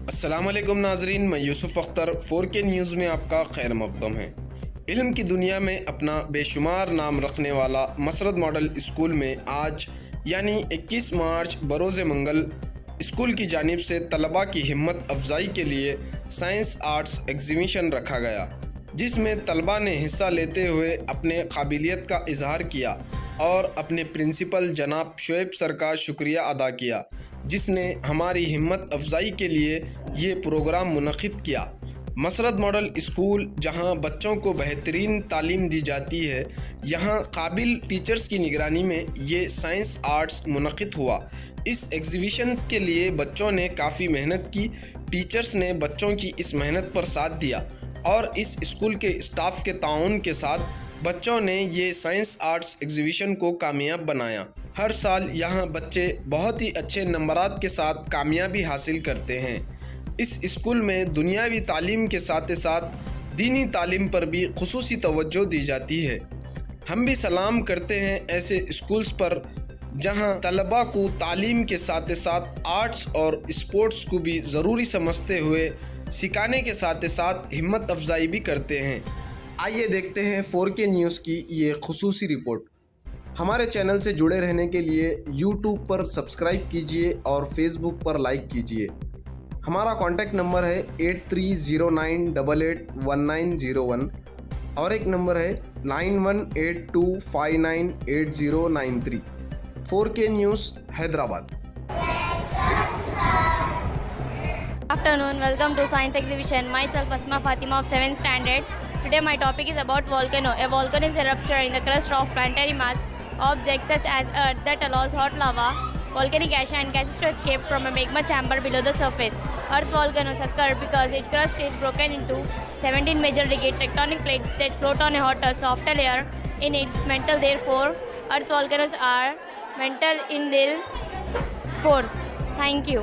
السلام علیکم ناظرین، میں یوسف اختر 4K نیوز میں آپ کا خیر مقدم ہے۔ علم کی دنیا میں اپنا بے شمار نام رکھنے والا مسرت ماڈل اسکول میں آج یعنی 21 مارچ بروز منگل اسکول کی جانب سے طلباء کی ہمت افزائی کے لیے سائنس آرٹس ایگزیبیشن رکھا گیا، جس میں طلباء نے حصہ لیتے ہوئے اپنے قابلیت کا اظہار کیا اور اپنے پرنسپل جناب شعیب سر کا شکریہ ادا کیا، جس نے ہماری ہمت افزائی کے لیے یہ پروگرام منعقد کیا۔ مسرت ماڈل اسکول جہاں بچوں کو بہترین تعلیم دی جاتی ہے، یہاں قابل ٹیچرز کی نگرانی میں یہ سائنس آرٹس منعقد ہوا۔ اس ایگزیبیشن کے لیے بچوں نے کافی محنت کی، ٹیچرز نے بچوں کی اس محنت پر ساتھ دیا اور اس اسکول کے اسٹاف کے تعاون کے ساتھ بچوں نے یہ سائنس آرٹس ایگزیبیشن کو کامیاب بنایا۔ ہر سال یہاں بچے بہت ہی اچھے نمبرات کے ساتھ کامیابی حاصل کرتے ہیں۔ اس اسکول میں دنیاوی تعلیم کے ساتھ ساتھ دینی تعلیم پر بھی خصوصی توجہ دی جاتی ہے۔ ہم بھی سلام کرتے ہیں ایسے اسکولز پر جہاں طلباء کو تعلیم کے ساتھ ساتھ آرٹس اور اسپورٹس کو بھی ضروری سمجھتے ہوئے سکھانے کے ساتھ ساتھ ہمت افزائی بھی کرتے ہیں۔ آئیے دیکھتے ہیں 4K نیوز کی یہ خصوصی رپورٹ۔ ہمارے چینل سے جڑے رہنے کے لیے یوٹیوب پر سبسکرائب کیجئے اور فیس بک پر لائک کیجئے۔ ہمارا کانٹیکٹ نمبر ہے 8309881901 اور ایک نمبر ہے 9182598093۔ 4K news Hyderabad. Afternoon, welcome to Science Exhibition. Myself Asma Fatima of 7th standard. Today my topic is about volcano. A volcano is a rupture in the crust of planetary mass objects such as Earth that allows hot lava, volcanic ash and gases to escape from a magma chamber below the surface. Earth volcanoes occur because its crust is broken into 17 major rigid tectonic plates that float on a hotter, softer layer in its mantle. Therefore, Earth volcanoes are mantle in their force. Thank you.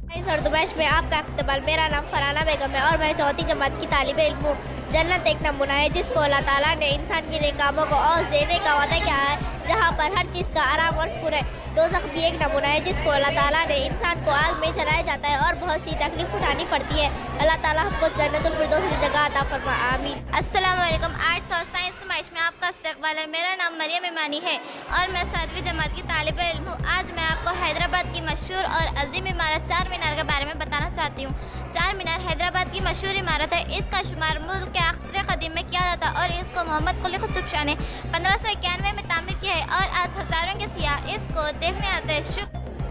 Science اور دمائش میں آپ کا استقبال۔ میرا نام فرحانہ بیگم ہے اور میں چوتھی جماعت کی طالب علم ہوں۔ جنت ایک نمونہ ہے جس کو اللہ تعالیٰ نے انسان کے نیک کاموں کو عوض دینے کا وعدہ کیا ہے، جہاں پر ہر چیز کا آرام اور سکون ہے۔ دوزخ بھی ایک نمونہ ہے جس کو اللہ تعالیٰ نے انسان کو آگ میں جلایا جاتا ہے اور بہت سی تکلیف اٹھانی پڑتی ہے۔ اللہ تعالیٰ ہم کو جنت الفردوس میں جگہ عطا فرمائے، آمین۔ السلام علیکم۔ آرٹس اور سائنس نمائش میں آپ کا استقبال ہے۔ میرا نام مریم ایمانی ہے اور میں 7ویں جماعت کی طالب علم ہوں۔ آج میں آپ کو حیدرآباد کی مشہور اور عظیم عمارت چار مینار کے بارے میں بتانا چاہتی ہوں۔ چار مینار حیدرآباد کی مشہور عمارت ہے۔ اس کا شمار ملک کے عصر قدیم میں کیا جاتا اور اس کو محمد قلی قطب شاہ نے 1591 میں تعمیر کیا ہے اور آج ہزاروں کے سیاح اس کو دیکھنے آتے ہیں۔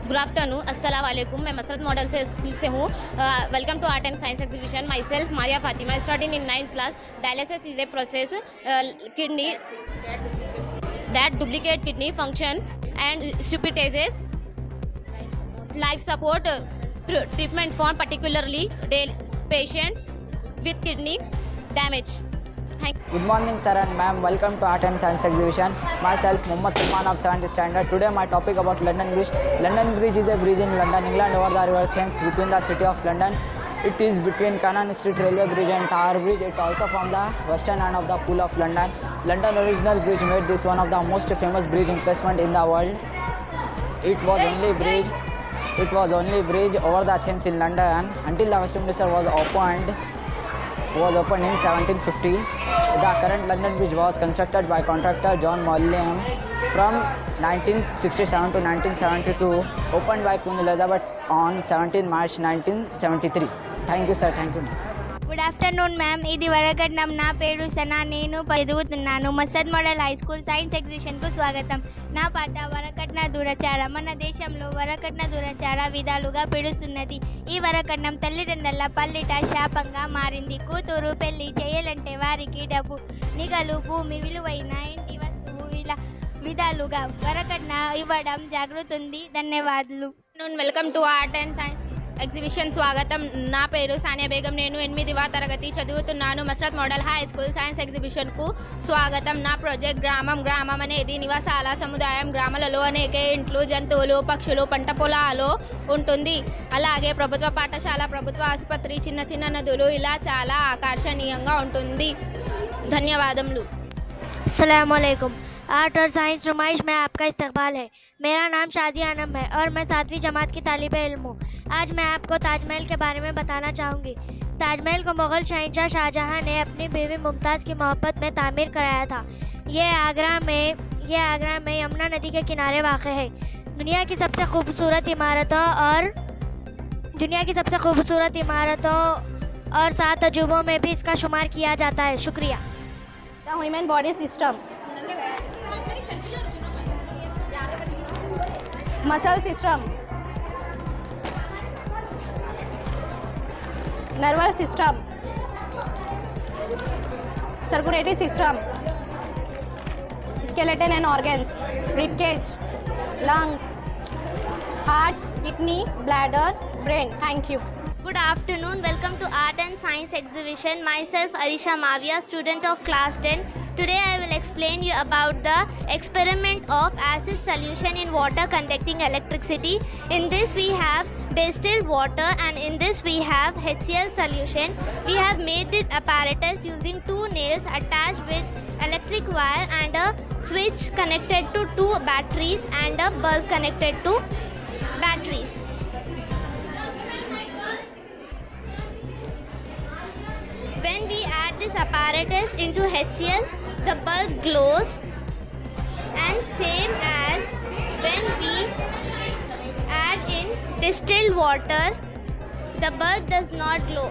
گڈ آفٹرنون، السلام علیکم۔ میں مسرت ماڈل سے اسکول سے ہوں۔ Welcome to art and science exhibition. Myself Maria Fatima, starting in 9th class. Dialysis is a process kidney that duplicate kidney function and stabilizes life support treatment for particularly patients with kidney damage. Thank you. Good morning sir and ma'am, welcome to Art and Science Exhibition. Myself Mohammad Salman of 7th standard. Today my topic about London Bridge. London Bridge is a bridge in London, England over the River Thames between the city of London. It is between Cannon Street Railway Bridge and Tower Bridge. It also forms the western end of the Pool of London. London Original Bridge made this one of the most famous bridge emplacement in the world. It was only bridge over the Thames in London until the Westminster was opened in 1750. The current London Bridge was constructed by contractor John Mulliam from 1967 to 1972, opened by Queen Elizabeth on 17 March 1973. Thank you sir, thank you. Good afternoon ma'am. ఇది వరకట్నం. నా పేరు సనా. నేను చదువుతున్నాను. మసద్ model high school science ఎగ్జిబిషన్కు స్వాగతం. నా పాట వరకట్న దురచార. మన దేశంలో వరకట్న దురచార విధాలుగా పిలుస్తున్నది. ఈ వరకట్నం తల్లిదండ్రుల పల్లిట శాపంగా మారింది. కూతురు పెళ్లి చేయాలంటే వారికి డబ్బు, నిగలు, భూమి, విలువైన ఇంటి వస్తువు ఇలా విధాలుగా వరకట్న ఇవ్వడం జరుగుతుంది. ధన్యవాదాలు. Welcome to art and science exhibition స్వాగతం. నా పేరు సానియా బేగం. నేను 8వ తరగతి చదువుతున్నాను. Musrat model high school science ఎగ్జిబిషన్కు స్వాగతం. నా ప్రాజెక్ట్ గ్రామం అనేది నివాసాల సముదాయం. గ్రామాలలో అనేక ఇంట్లు, జంతువులు, పక్షులు, పంట పొలాలు ఉంటుంది. అలాగే ప్రభుత్వ పాఠశాల, ప్రభుత్వ ఆసుపత్రి, చిన్న చిన్న నదులు ఇలా చాలా ఆకర్షణీయంగా ఉంటుంది. ధన్యవాదములు. السلام علیکم۔ آرٹ اور سائنس نمائش میں آپ کا استقبال ہے۔ میرا نام شازیہ انم ہے اور میں 7ویں جماعت کی طالب علم ہوں۔ آج میں آپ کو تاج محل کے بارے میں بتانا چاہوں گی. تاج محل کو مغل شہنشاہ شاہجہاں نے اپنی بیوی ممتاز کی محبت میں تعمیر کرایا تھا. یہ آگرہ میں یمنا ندی کے کنارے واقع ہے. دنیا کی سب سے خوبصورت عمارتوں اور 7 عجوبوں میں بھی اس کا شمار کیا جاتا ہے. شکریہ. The human body system. Muscle system. Nervous system. Circulatory system. Skeleton and organs. Ribcage. Lungs. Heart, kidney, bladder, brain. Thank you. Good afternoon. Welcome to Art and Science Exhibition. Myself Arisha Mavia, student of class 10. Today I will explain you about the experiment of acid solution in water conducting electricity. In this we have distilled water and in this we have HCl solution. We have made this apparatus using 2 nails attached with electric wire and a switch connected to 2 batteries and a bulb connected to batteries. When we add this apparatus into HCl, the bulb glows, and same as when we add in distilled water, the bulb does not glow.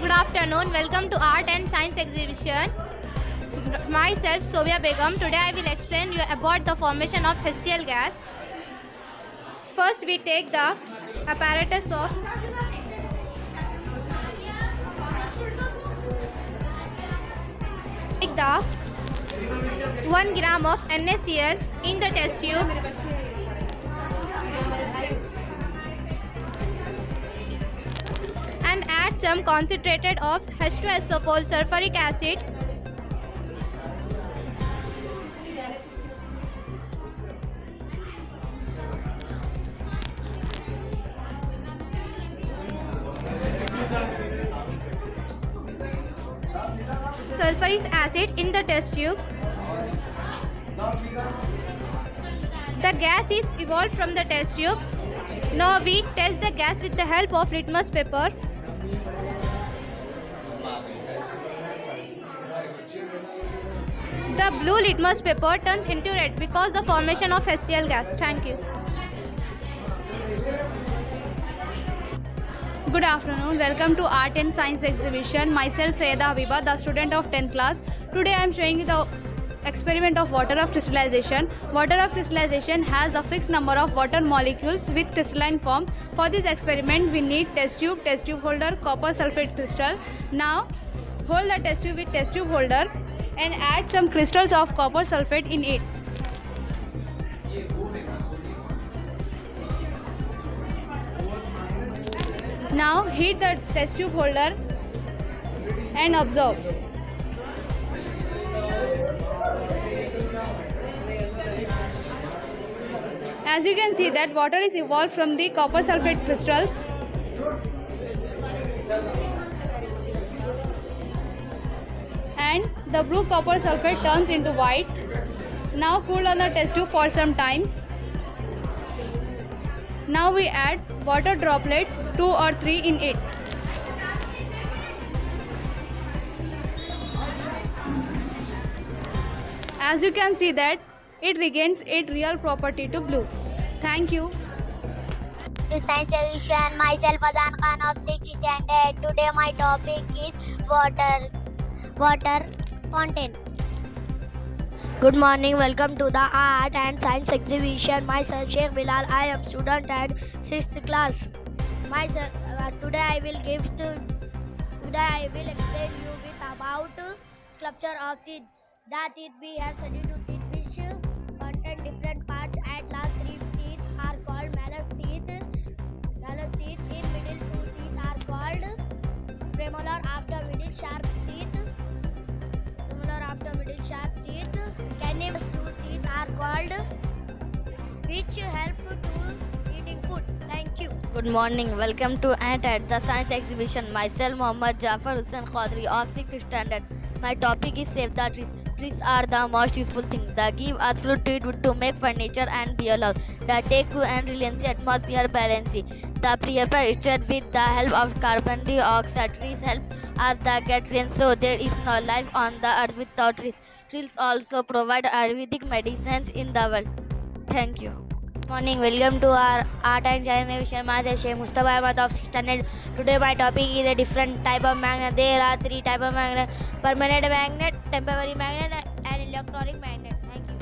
Good afternoon. Welcome to Art and Science Exhibition. Myself Sovia Begum. Today I will explain you about the formation of HCl gas. First we take the apparatus of the 1 gram of NaCl in the test tube and add some concentrated of H2SO4 sulfuric acid in the test tube. The gas is evolved from the test tube. Now we test the gas with the help of litmus paper. The blue litmus paper turns into red because the formation of HCl gas. Thank you. Good afternoon. Welcome to Art and Science Exhibition. Myself Sayeda Habiba, the student of 10th class. Today I am showing you the experiment of water of crystallization. Water of crystallization has a fixed number of water molecules with crystalline form. For this experiment we need test tube holder, copper sulfate crystal. Now hold the test tube with test tube holder and add some crystals of copper sulfate in it. Now heat the test tube holder and observe. As you can see that water is evolved from the copper sulfate crystals. And the blue copper sulfate turns into white. Now cool on the test tube for some times. Now we add water droplets 2 or 3 in it. As you can see that it regains its real property to blue. Thank you. To Science Exhibition, myself Adhan Khan of 6th standard. Today my topic is water fountain. Good morning, welcome to the Art and Science Exhibition. Myself Sheikh Bilal, I am student at 6th class. Today I will explain you about sculpture of teeth. The teeth we have studied to teeth which contain different parts. At last 3 teeth are called molars teeth. In middle 2 teeth are called premolar. After middle sharp teeth. Canines 2 teeth are called, which help to eating food. Thank you. Good morning. Welcome to Ant at the Science Exhibition. Myself Muhammad Jafar Hussain Khadri of 6th standard. My topic is Save the Trees. trees are the most useful things. They give us fluid to make furniture and build. They take to and release atmosphere balance. The purified state with the help of carbon dioxide. Trees help us the get rain, so there is no life on the earth without trees. Trees also provide Ayurvedic medicines in the world. Thank you. Morning, welcome to our art and science exhibition. Myself Sheikh Mustafa Ahmad of 6th standard. Today my topic is a different type of magnet. There are 3 types of magnet: permanent magnet, temporary magnet, and electronic magnet. Thank you.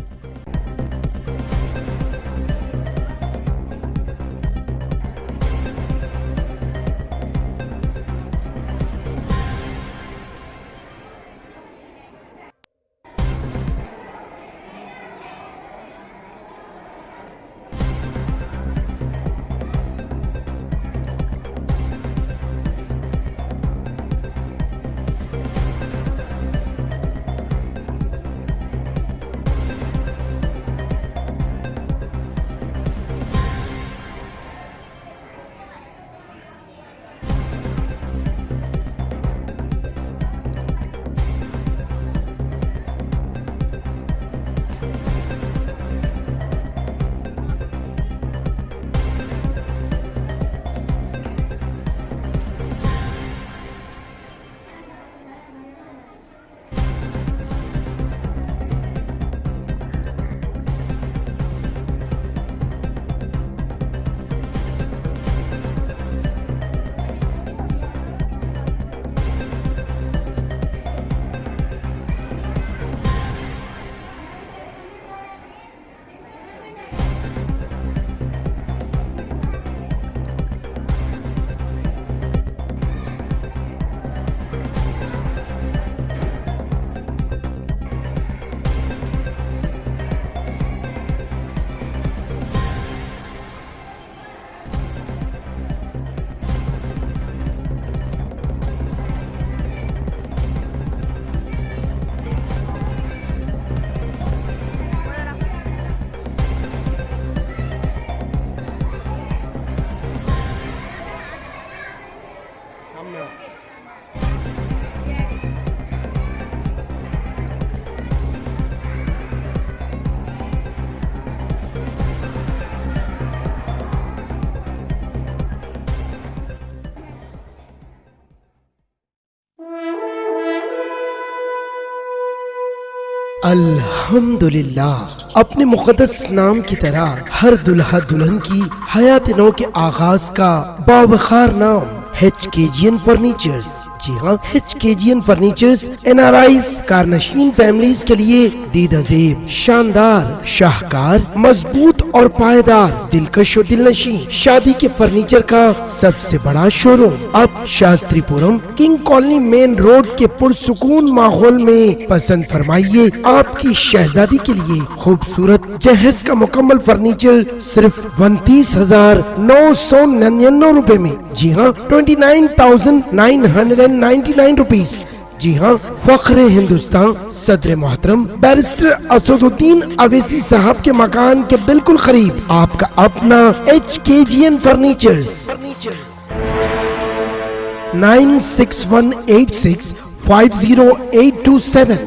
الحمدللہ، اپنے مقدس نام کی طرح ہر دلہا دلہن کی حیات نو کے آغاز کا باوقار نام HKGN فرنیچرز۔ جی ہاں، HKGN فرنیچرز NRIs کارنشین فیملیز کے لیے دیدہ زیب، شاندار، شاہکار، مضبوط اور پائیدار، دلکش و دلنشین شادی کے فرنیچر کا سب سے بڑا شو روم اب Shastri Puram king colony main road کے پرسکون ماحول میں پسند فرمائیے آپ کی شہزادی کے لیے خوبصورت جہیز کا مکمل فرنیچر صرف 29,999 روپے میں۔ جی ہاں، 29,999 روپیز۔ جی ہاں، فخر ہندوستان صدر محترم بیرسٹر اسد الدین اویسی صاحب کے مکان کے بالکل قریب آپ کا اپنا HKGN فرنیچرز۔ 9618650827